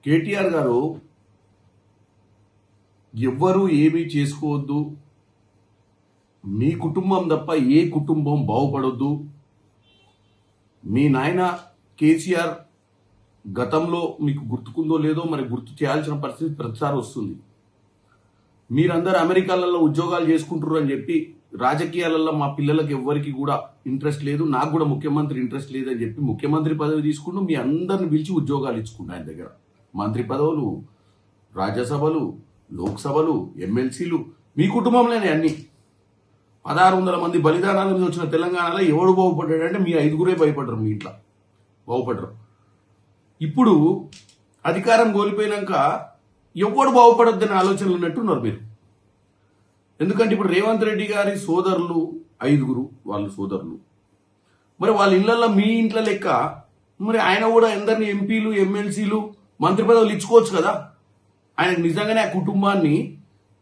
కేటీఆర్ గారు ఎవ్వరూ ఏమీ చేసుకోవద్దు, మీ కుటుంబం తప్ప ఏ కుటుంబం బాగుపడొద్దు. మీ నాయన కేసీఆర్ గతంలో మీకు గుర్తుకుందో లేదో మరి గుర్తు చేయాల్సిన పరిస్థితి ప్రతిసారి వస్తుంది. మీరందరూ అమెరికాలలో ఉద్యోగాలు చేసుకుంటారు అని చెప్పి రాజకీయాలలో మా పిల్లలకు ఎవ్వరికి కూడా ఇంట్రెస్ట్ లేదు, నాకు కూడా ముఖ్యమంత్రి ఇంట్రెస్ట్ లేదని చెప్పి ముఖ్యమంత్రి పదవి తీసుకుంటూ మీ అందరిని పిలిచి ఉద్యోగాలు ఇచ్చుకుంటా ఆయన దగ్గర. మంత్రి పదవులు, రాజ్యసభలు, లోక్సభలు, ఎమ్మెల్సీలు మీ కుటుంబంలోనే అన్ని. 1600 మంది బలిదానాల మీద వచ్చిన తెలంగాణలో ఎవడు బాగుపడ్డాడంటే మీ 5గురే భయపడరు, మీ ఇంట్లో బాగుపడరు. ఇప్పుడు అధికారం కోల్పోయినాక ఎవడు బాగుపడొద్దని ఆలోచనలు ఉన్నట్టున్నారు మీరు. ఎందుకంటే ఇప్పుడు రేవంత్ రెడ్డి గారి సోదరులు 5గురు, వాళ్ళు సోదరులు. మరి వాళ్ళ ఇళ్లలో మీ ఇంట్లో లెక్క మరి ఆయన కూడా ఎందరిని ఎంపీలు, ఎమ్మెల్సీలు, మంత్రి పదవులు ఇచ్చుకోవచ్చు కదా. ఆయన నిజంగానే ఆ కుటుంబాన్ని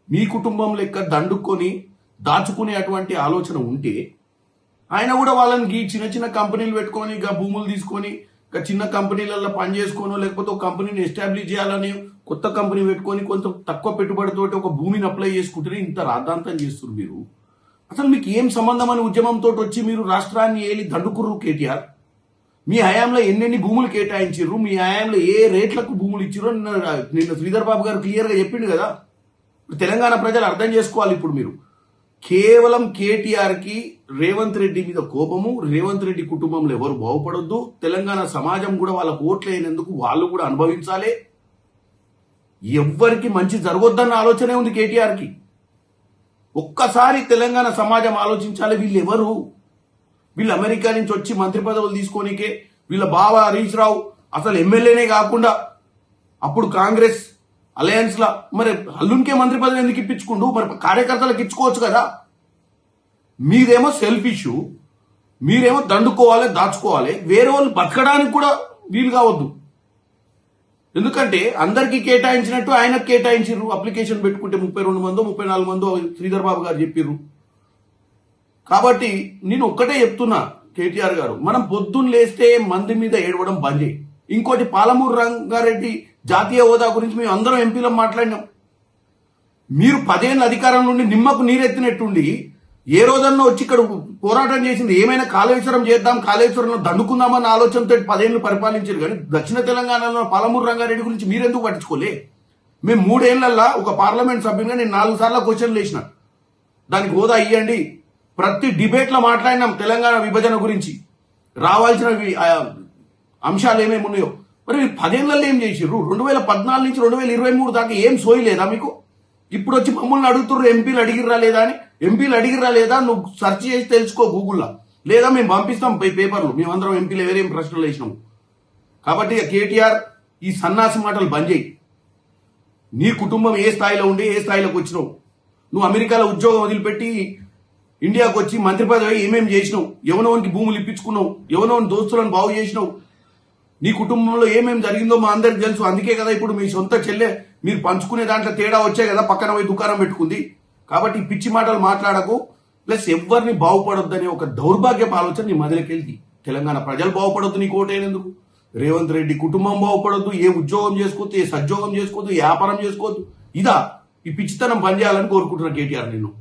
మీ కుటుంబం లెక్క దండుకొని దాచుకునే అటువంటి ఆలోచన ఉంటే ఆయన కూడా వాళ్ళని చిన్న చిన్న కంపెనీలు పెట్టుకొని భూములు తీసుకొని చిన్న కంపెనీలలో పని చేసుకోనో లేకపోతే ఒక కంపెనీని ఎస్టాబ్లిష్ చేయాలని కొత్త కంపెనీ పెట్టుకొని కొంచెం తక్కువ పెట్టుబడితోటి ఒక భూమిని అప్లై చేసుకుంటే ఇంత రాద్ధాంతం చేస్తున్నారు మీరు. అసలు మీకు ఏం సంబంధం అని ఉద్యమంతో వచ్చి మీరు రాష్ట్రాన్ని ఏలి దండుకుర్రు కేటీఆర్? మీ హయాంలో ఎన్నెన్ని భూములు కేటాయించారు, మీ హయాంలో ఏ రేట్లకు భూములు ఇచ్చారో నిన్న శ్రీధర్ బాబు గారు క్లియర్గా చెప్పిండు కదా. తెలంగాణ ప్రజలు అర్థం చేసుకోవాలి. ఇప్పుడు మీరు కేవలం కేటీఆర్కి రేవంత్ రెడ్డి మీద కోపము, రేవంత్ రెడ్డి కుటుంబంలో ఎవరు బాగుపడొద్దు, తెలంగాణ సమాజం కూడా వాళ్ళకు ఓట్లేనందుకు వాళ్ళు కూడా అనుభవించాలి, ఎవ్వరికి మంచి జరగొద్దన్న ఆలోచనే ఉంది కేటీఆర్కి. ఒక్కసారి తెలంగాణ సమాజం ఆలోచించాలి. వీళ్ళు ఎవరు? వీళ్ళు అమెరికా నుంచి వచ్చి మంత్రి పదవులు తీసుకోనికే వీళ్ళ బావ హరీష్ రావు అసలు ఎమ్మెల్యేనే కాకుండా అప్పుడు కాంగ్రెస్ అలయన్స్ లా మరి అల్లునికే మంత్రి పదవి ఎందుకు ఇప్పించుకుంటూ మరి కార్యకర్తలకు ఇచ్చుకోవచ్చు కదా. మీదేమో సెల్ఫ్ ఇష్యూ, మీరేమో దండుకోవాలి, దాచుకోవాలి, వేరే వాళ్ళు బతకడానికి కూడా వీలు కావద్దు. ఎందుకంటే అందరికీ కేటాయించినట్టు ఆయనకు కేటాయించారు. అప్లికేషన్ పెట్టుకుంటే 32 మందో 34 మందో శ్రీధర్ బాబు గారు చెప్పారు. కాబట్టి నేను ఒక్కటే చెప్తున్నా కేటీఆర్ గారు, మనం పొద్దున్న లేస్తే మంది మీద ఏడవడం బంద్ చేయి. ఇంకోటి, పాలమూరు రంగారెడ్డి జాతీయ హోదా గురించి మేము అందరం ఎంపీలో మాట్లాడినాం. మీరు 10 ఏళ్ళ అధికారం నుండి నిమ్మకు నీరెత్తినట్టుండి ఏ రోజన్నా వచ్చి ఇక్కడ పోరాటం చేసింది ఏమైనా కాళేశ్వరం చేద్దాం, కాళేశ్వరంలో దండుకుందామన్న ఆలోచనతో 10 ఏళ్ళు పరిపాలించారు. కానీ దక్షిణ తెలంగాణలో పాలమూరు రంగారెడ్డి గురించి మీరెందుకు పట్టించుకోలే? మేము 3 ఏళ్లలో ఒక పార్లమెంట్ సభ్యునిగా నేను 4 సార్లు క్వశ్చన్లు వేసిన, దానికి హోదా ఇవ్వండి. ప్రతి డిబేట్లో మాట్లాడినాం తెలంగాణ విభజన గురించి, రావాల్సిన అంశాలు ఏమేమి ఉన్నాయో. మరి 10 ఏళ్లలో ఏం చేసిర్రు? 2014 నుంచి 2023 దాకా ఏం సోయలేదా మీకు? ఇప్పుడు వచ్చి మమ్మల్ని అడుగుతున్నారు ఎంపీలు అడిగిర్రా లేదా అని. ఎంపీలు అడిగిర్రా లేదా నువ్వు సెర్చ్ చేసి తెలుసుకో గూగుల్లో, లేదా మేము పంపిస్తాం పేపర్లు, మేమందరం ఎంపీలు ఎవరేం ప్రశ్నలు వేసినాము. కాబట్టి కేటీఆర్ ఈ సన్నాసి మాటలు బంద్ చేయి. నీ కుటుంబం ఏ స్థాయిలో ఉండి ఏ స్థాయిలోకి వచ్చినావు? నువ్వు అమెరికాలో ఉద్యోగం వదిలిపెట్టి ఇండియాకు వచ్చి మంత్రి పదవి ఏమేమి చేసినావు? ఎవనోనికి భూములు ఇప్పించుకున్నావు, ఎవనోని దోస్తులను బాగు చేసినావు, నీ కుటుంబంలో ఏమేమి జరిగిందో మా అందరికి తెలుసు. అందుకే కదా ఇప్పుడు మీ సొంత చెల్లె మీరు పంచుకునే దాంట్లో తేడా వచ్చాయి కదా, పక్కన పోయి దుకాణం పెట్టుకుంది. కాబట్టి పిచ్చి మాటలు మాట్లాడకు. ప్లస్ ఎవరిని బాగుపడొద్దనే ఒక దౌర్భాగ్యపు ఆలోచన నీ మదిలోకెళ్ళి. తెలంగాణ ప్రజలు బాగుపడొద్దు నీకు ఓటేనందుకు, రేవంత్ రెడ్డి కుటుంబం బాగుపడొద్దు, ఏ ఉద్యోగం చేసుకోవద్దు, ఏ సద్యోగం చేసుకోవద్దు, వ్యాపారం చేసుకోవద్దు. ఇదా ఈ పిచ్చితనం పనిచేయాలని కోరుకుంటున్నా కేటీఆర్ నిన్ను.